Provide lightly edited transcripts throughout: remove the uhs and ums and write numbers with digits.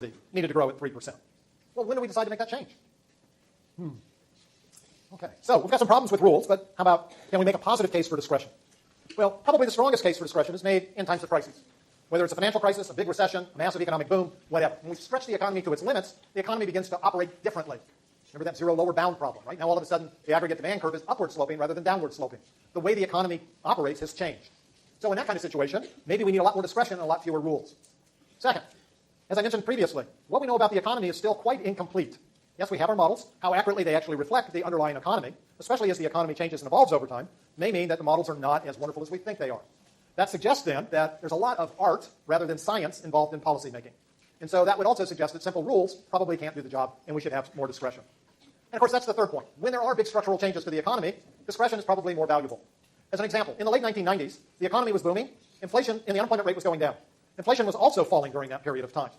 needed to grow at 3%. Well, when do we decide to make that change? Okay, so we've got some problems with rules, but how about can we make a positive case for discretion? Well, probably the strongest case for discretion is made in times of crises. Whether it's a financial crisis, a big recession, a massive economic boom, whatever. When we stretch the economy to its limits, the economy begins to operate differently. Remember that zero lower bound problem, right? Now all of a sudden, the aggregate demand curve is upward sloping rather than downward sloping. The way the economy operates has changed. So in that kind of situation, maybe we need a lot more discretion and a lot fewer rules. Second, as I mentioned previously, what we know about the economy is still quite incomplete. Yes, we have our models. How accurately they actually reflect the underlying economy, especially as the economy changes and evolves over time, may mean that the models are not as wonderful as we think they are. That suggests then that there's a lot of art rather than science involved in policy making. And so that would also suggest that simple rules probably can't do the job and we should have more discretion. And of course, that's the third point. When there are big structural changes to the economy, discretion is probably more valuable. As an example, in the late 1990s, the economy was booming, inflation and the unemployment rate was going down. Inflation was also falling during that period of time.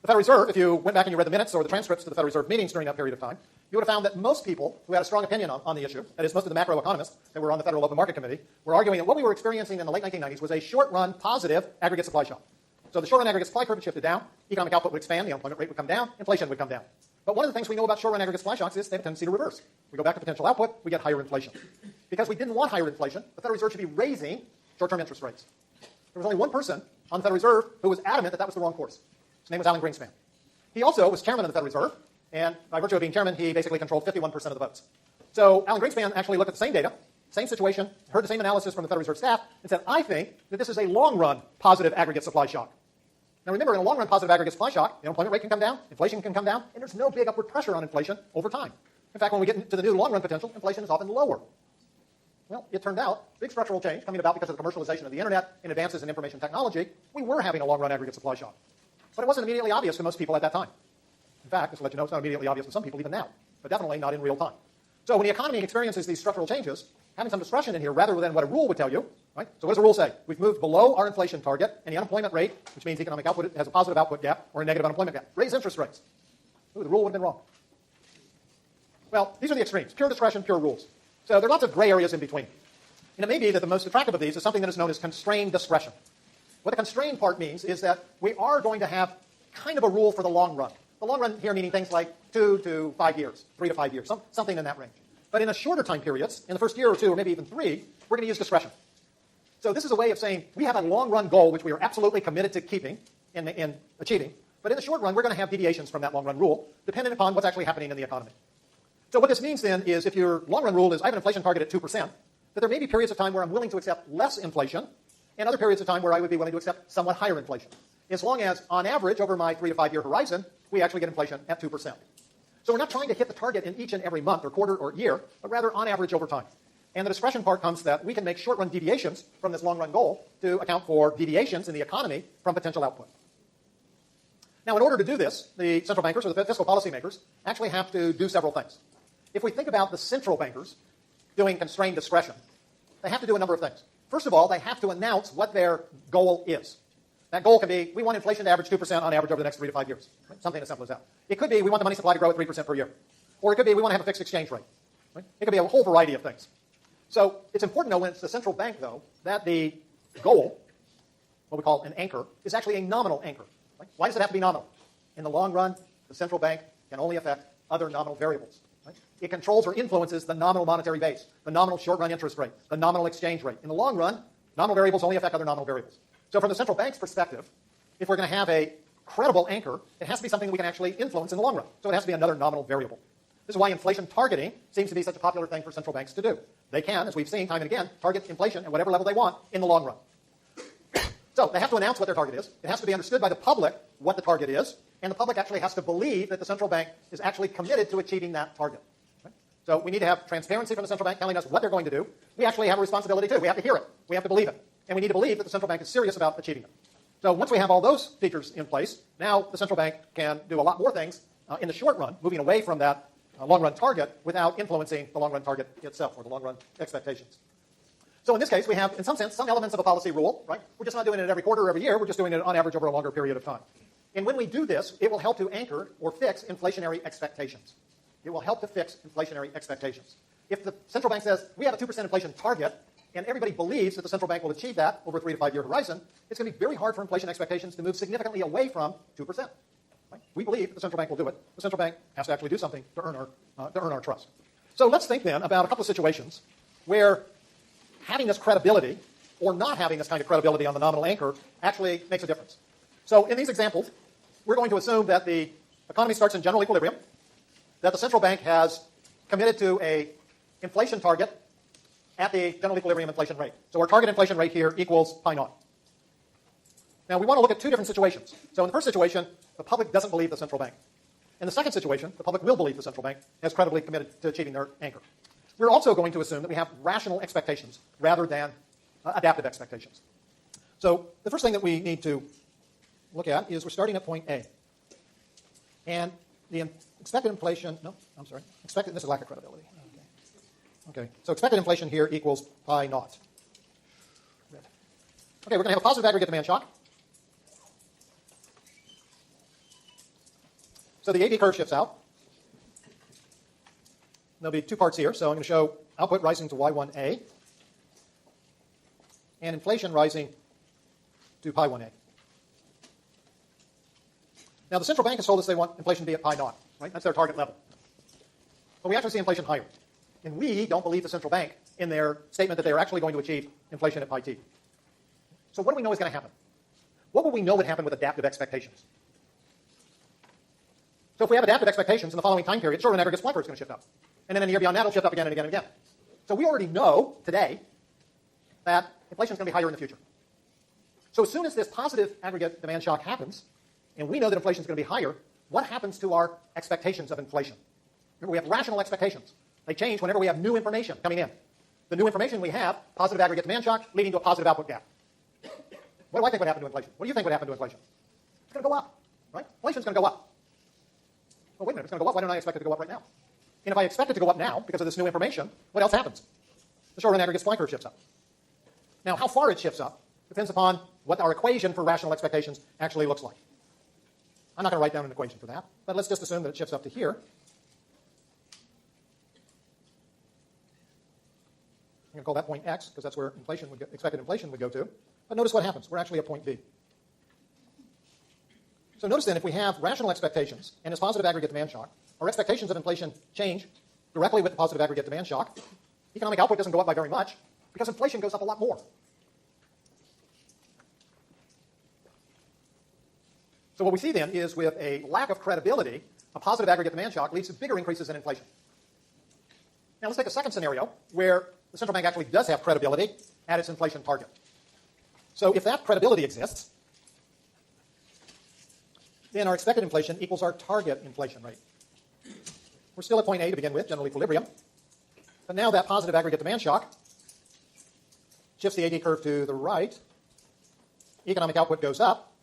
The Federal Reserve, if you went back and you read the minutes or the transcripts to the Federal Reserve meetings during that period of time, you would have found that most people who had a strong opinion on the issue, that is, most of the macroeconomists that were on the Federal Open Market Committee, were arguing that what we were experiencing in the late 1990s was a short-run positive aggregate supply shock. So the short-run aggregate supply curve had shifted down, economic output would expand, the unemployment rate would come down, inflation would come down. But one of the things we know about short-run aggregate supply shocks is they have a tendency to reverse. We go back to potential output, we get higher inflation. Because we didn't want higher inflation, the Federal Reserve should be raising short-term interest rates. There was only one person on the Federal Reserve who was adamant that that was the wrong course. His name was Alan Greenspan. He also was chairman of the Federal Reserve, and by virtue of being chairman, he basically controlled 51% of the votes. So Alan Greenspan actually looked at the same data, same situation, heard the same analysis from the Federal Reserve staff, and said, I think that this is a long-run positive aggregate supply shock. Now remember, in a long-run positive aggregate supply shock, the unemployment rate can come down, inflation can come down, and there's no big upward pressure on inflation over time. In fact, when we get into the new long-run potential, inflation is often lower. Well, it turned out, big structural change coming about because of the commercialization of the internet and advances in information technology, we were having a long-run aggregate supply shock. But it wasn't immediately obvious to most people at that time. In fact, just to let you know, it's not immediately obvious to some people even now, but definitely not in real time. So when the economy experiences these structural changes, having some discretion in here rather than what a rule would tell you, right? So what does a rule say? We've moved below our inflation target, and the unemployment rate, which means economic output has a positive output gap or a negative unemployment gap. Raise interest rates. Ooh, the rule would have been wrong. Well, these are the extremes, pure discretion, pure rules. So there are lots of gray areas in between. And it may be that the most attractive of these is something that is known as constrained discretion. What the constrained part means is that we are going to have kind of a rule for the long run. The long run here meaning things like 2 to 5 years, 3 to 5 years, something in that range. But in a shorter time periods, in the first year or two, or maybe even 3, we're going to use discretion. So this is a way of saying we have a long-run goal which we are absolutely committed to keeping and achieving. But in the short run, we're going to have deviations from that long-run rule, depending upon what's actually happening in the economy. So what this means then is if your long-run rule is I have an inflation target at 2%, that there may be periods of time where I'm willing to accept less inflation, and other periods of time where I would be willing to accept somewhat higher inflation, as long as, on average, over my 3 to 5 year horizon, we actually get inflation at 2%. So we're not trying to hit the target in each and every month or quarter or year, but rather on average over time. And the discretion part comes that we can make short-run deviations from this long-run goal to account for deviations in the economy from potential output. Now, in order to do this, the central bankers or the fiscal policy makers actually have to do several things. If we think about the central bankers doing constrained discretion, they have to do a number of things. First of all, they have to announce what their goal is. That goal can be, we want inflation to average 2% on average over the next 3 to 5 years. Right? Something as simple as that. It could be, we want the money supply to grow at 3% per year. Or it could be, we want to have a fixed exchange rate. Right? It could be a whole variety of things. So it's important to know when it's the central bank, though, that the goal, what we call an anchor, is actually a nominal anchor. Right? Why does it have to be nominal? In the long run, the central bank can only affect other nominal variables. Right? It controls or influences the nominal monetary base, the nominal short-run interest rate, the nominal exchange rate. In the long run, nominal variables only affect other nominal variables. So from the central bank's perspective, if we're going to have a credible anchor, it has to be something that we can actually influence in the long run. So it has to be another nominal variable. This is why inflation targeting seems to be such a popular thing for central banks to do. They can, as we've seen time and again, target inflation at whatever level they want in the long run. So they have to announce what their target is. It has to be understood by the public what the target is, and the public actually has to believe that the central bank is actually committed to achieving that target. Right? So we need to have transparency from the central bank telling us what they're going to do. We actually have a responsibility too. We have to hear it. We have to believe it. And we need to believe that the central bank is serious about achieving it. So once we have all those features in place, now the central bank can do a lot more things in the short run, moving away from that long-run target without influencing the long-run target itself or the long-run expectations. So in this case, we have, in some sense, some elements of a policy rule, right? We're just not doing it every quarter or every year. We're just doing it on average over a longer period of time. And when we do this, it will help to anchor or fix inflationary expectations. It will help to fix inflationary expectations. If the central bank says, we have a 2% inflation target, and everybody believes that the central bank will achieve that over a 3 to 5 year horizon, it's going to be very hard for inflation expectations to move significantly away from 2%. we believe that the central bank will do it. The central bank has to actually do something to earn our trust. So let's think then about a couple of situations where having this credibility or not having this kind of credibility on the nominal anchor actually makes a difference. So in these examples, we're going to assume that the economy starts in general equilibrium, that the central bank has committed to a inflation target at the general equilibrium inflation rate. So our target inflation rate here equals pi naught. Now we want to look at two different situations. So in the first situation, the public doesn't believe the central bank. In the second situation, the public will believe the central bank has credibly committed to achieving their anchor. We're also going to assume that we have rational expectations rather than adaptive expectations. So the first thing that we need to look at is we're starting at point A. And the expected inflation, this is lack of credibility. Okay, so expected inflation here equals pi naught. Okay, we're going to have a positive aggregate demand shock. So the AB curve shifts out. There'll be two parts here. So I'm going to show output rising to Y1A and inflation rising to pi 1A. Now the central bank has told us they want inflation to be at pi naught, right? That's their target level. But we actually see inflation higher. And we don't believe the central bank in their statement that they are actually going to achieve inflation at pi t. So what do we know is going to happen? What will we know would happen with adaptive expectations? So if we have adaptive expectations in the following time period, short-run aggregate supply curve is going to shift up. And then in the year beyond that, it'll shift up again and again and again. So we already know today that inflation is going to be higher in the future. So as soon as this positive aggregate demand shock happens, and we know that inflation is going to be higher, what happens to our expectations of inflation? Remember, we have rational expectations. They change whenever we have new information coming in. The new information we have, positive aggregate demand shock, leading to a positive output gap. What do I think would happen to inflation? What do you think would happen to inflation? It's going to go up, right? Inflation's going to go up. Oh, wait a minute, it's going to go up. Why don't I expect it to go up right now? And if I expect it to go up now because of this new information, what else happens? The short-run aggregate supply curve shifts up. Now, how far it shifts up depends upon what our equation for rational expectations actually looks like. I'm not going to write down an equation for that, but let's just assume that it shifts up to here. I'm going to call that point X because that's where expected inflation would go to. But notice what happens. We're actually at point B. So notice then, if we have rational expectations and this positive aggregate demand shock, our expectations of inflation change directly with the positive aggregate demand shock. Economic output doesn't go up by very much because inflation goes up a lot more. So what we see then is with a lack of credibility, a positive aggregate demand shock leads to bigger increases in inflation. Now let's take a second scenario where the central bank actually does have credibility at its inflation target. So if that credibility exists, then our expected inflation equals our target inflation rate. We're still at point A to begin with, general equilibrium. But now that positive aggregate demand shock shifts the AD curve to the right. Economic output goes up.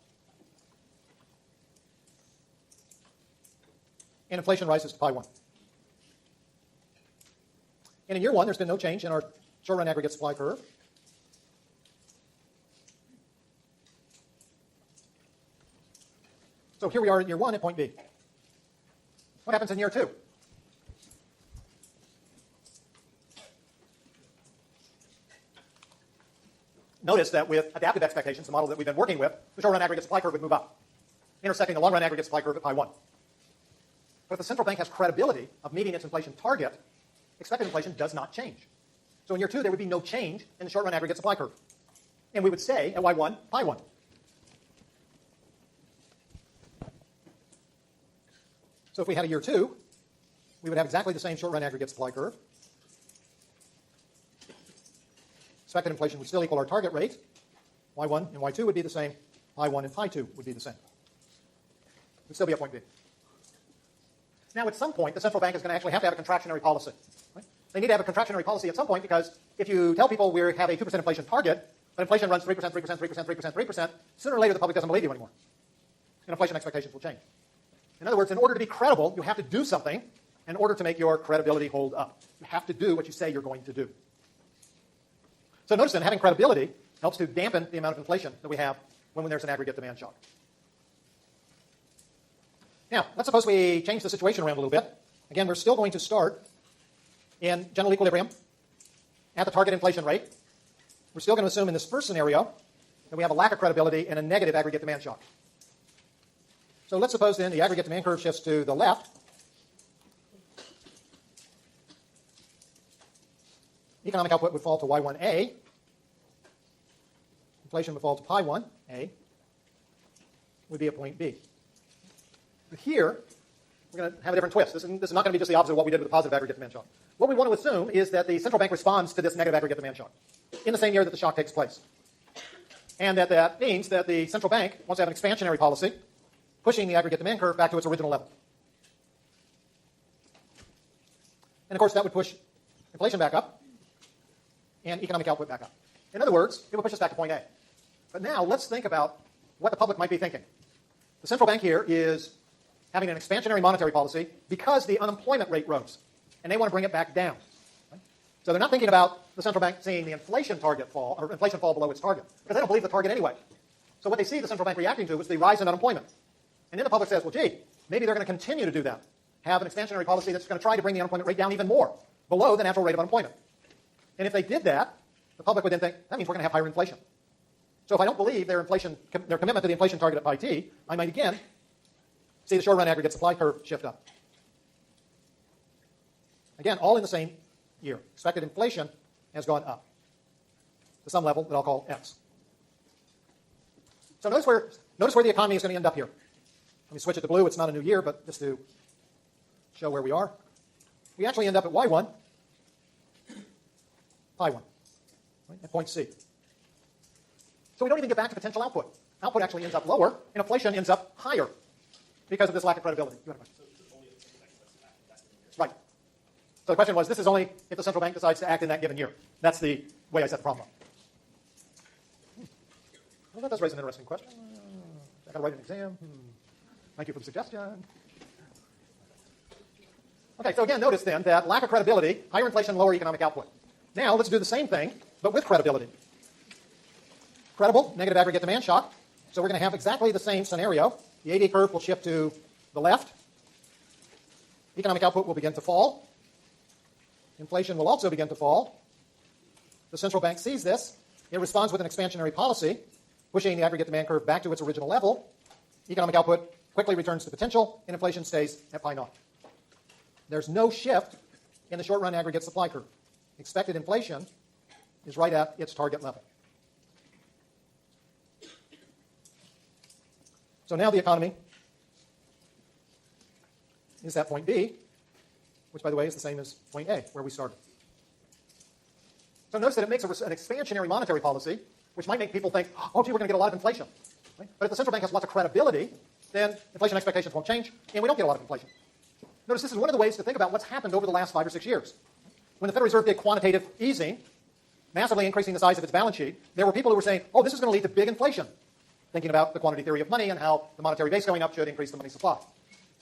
And inflation rises to pi 1. And in year 1, there's been no change in our short-run aggregate supply curve. So here we are in year 1 at point B. What happens in year 2? Notice that with adaptive expectations, the model that we've been working with, the short-run aggregate supply curve would move up, intersecting the long-run aggregate supply curve at pi 1. But if the central bank has credibility of meeting its inflation target, expected inflation does not change. So in year 2, there would be no change in the short-run aggregate supply curve. And we would stay at Y1, pi 1. So if we had a year 2, we would have exactly the same short-run aggregate supply curve. Expected inflation would still equal our target rate. Y1 and Y2 would be the same. Pi 1 and pi 2 would be the same. We'd still be at point B. Now, at some point, the central bank is going to actually have to have a contractionary policy. Right? They need to have a contractionary policy at some point because if you tell people we have a 2% inflation target, but inflation runs 3%, 3%, 3%, 3%, 3%, sooner or later the public doesn't believe you anymore. And inflation expectations will change. In other words, in order to be credible, you have to do something in order to make your credibility hold up. You have to do what you say you're going to do. So notice then, having credibility helps to dampen the amount of inflation that we have when there's an aggregate demand shock. Now, let's suppose we change the situation around a little bit. Again, we're still going to start in general equilibrium at the target inflation rate. We're still going to assume in this first scenario that we have a lack of credibility and a negative aggregate demand shock. So let's suppose then the aggregate demand curve shifts to the left. Economic output would fall to Y1A. Inflation would fall to pi 1A. Would be at point B. But here, we're going to have a different twist. This is not going to be just the opposite of what we did with the positive aggregate demand shock. What we want to assume is that the central bank responds to this negative aggregate demand shock in the same year that the shock takes place. And that means that the central bank wants to have an expansionary policy, pushing the aggregate demand curve back to its original level. And of course, that would push inflation back up and economic output back up. In other words, it would push us back to point A. But now let's think about what the public might be thinking. The central bank here is having an expansionary monetary policy because the unemployment rate rose, and they want to bring it back down. Right? So they're not thinking about the central bank seeing the inflation target fall, or inflation fall below its target, because they don't believe the target anyway. So what they see the central bank reacting to is the rise in unemployment. And then the public says, well, gee, maybe they're going to continue to do that, have an expansionary policy that's going to try to bring the unemployment rate down even more, below the natural rate of unemployment. And if they did that, the public would then think, that means we're going to have higher inflation. So if I don't believe their commitment to the inflation target at pi t, I might again see the short-run aggregate supply curve shift up. Again, all in the same year. Expected inflation has gone up to some level that I'll call x. So notice where the economy is going to end up here. Let me switch it to blue. It's not a new year, but just to show where we are. We actually end up at y1, pi 1, right, at point C. So we don't even get back to potential output. Output actually ends up lower, and inflation ends up higher because of this lack of credibility. You had a question? Right. So the question was, this is only if the central bank decides to act in that given year. That's the way I set the problem up. Well, that does raise an interesting question. I got to write an exam. Thank you for the suggestion. Okay, so again, notice then that lack of credibility, higher inflation, lower economic output. Now let's do the same thing, but with credibility. Credible, negative aggregate demand shock. So we're going to have exactly the same scenario. The AD curve will shift to the left. Economic output will begin to fall. Inflation will also begin to fall. The central bank sees this. It responds with an expansionary policy, pushing the aggregate demand curve back to its original level. Economic output quickly returns to potential, and inflation stays at pi naught. There's no shift in the short-run aggregate supply curve. Expected inflation is right at its target level. So now the economy is at point B, which, by the way, is the same as point A, where we started. So notice that it makes an expansionary monetary policy, which might make people think, oh, gee, we're going to get a lot of inflation. Right? But if the central bank has lots of credibility, then inflation expectations won't change, and we don't get a lot of inflation. Notice this is one of the ways to think about what's happened over the last 5 or 6 years. When the Federal Reserve did quantitative easing, massively increasing the size of its balance sheet, there were people who were saying, oh, this is going to lead to big inflation, thinking about the quantity theory of money and how the monetary base going up should increase the money supply.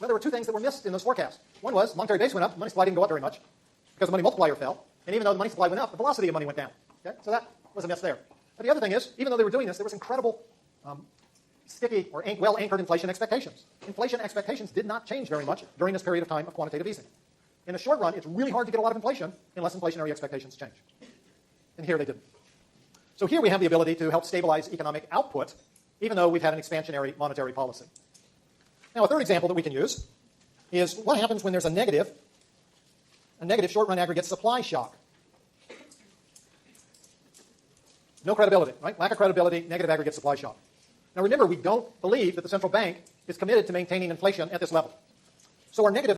Well, there were two things that were missed in those forecasts. One was monetary base went up, money supply didn't go up very much because the money multiplier fell, and even though the money supply went up, the velocity of money went down. Okay? So that was a miss there. But the other thing is, even though they were doing this, there was incredible sticky or well-anchored inflation expectations. Inflation expectations did not change very much during this period of time of quantitative easing. In the short run, it's really hard to get a lot of inflation unless inflationary expectations change. And here they didn't. So here we have the ability to help stabilize economic output, even though we've had an expansionary monetary policy. Now, a third example that we can use is what happens when there's a negative short-run aggregate supply shock. No credibility, right? Lack of credibility, negative aggregate supply shock. Now remember, we don't believe that the central bank is committed to maintaining inflation at this level. So our negative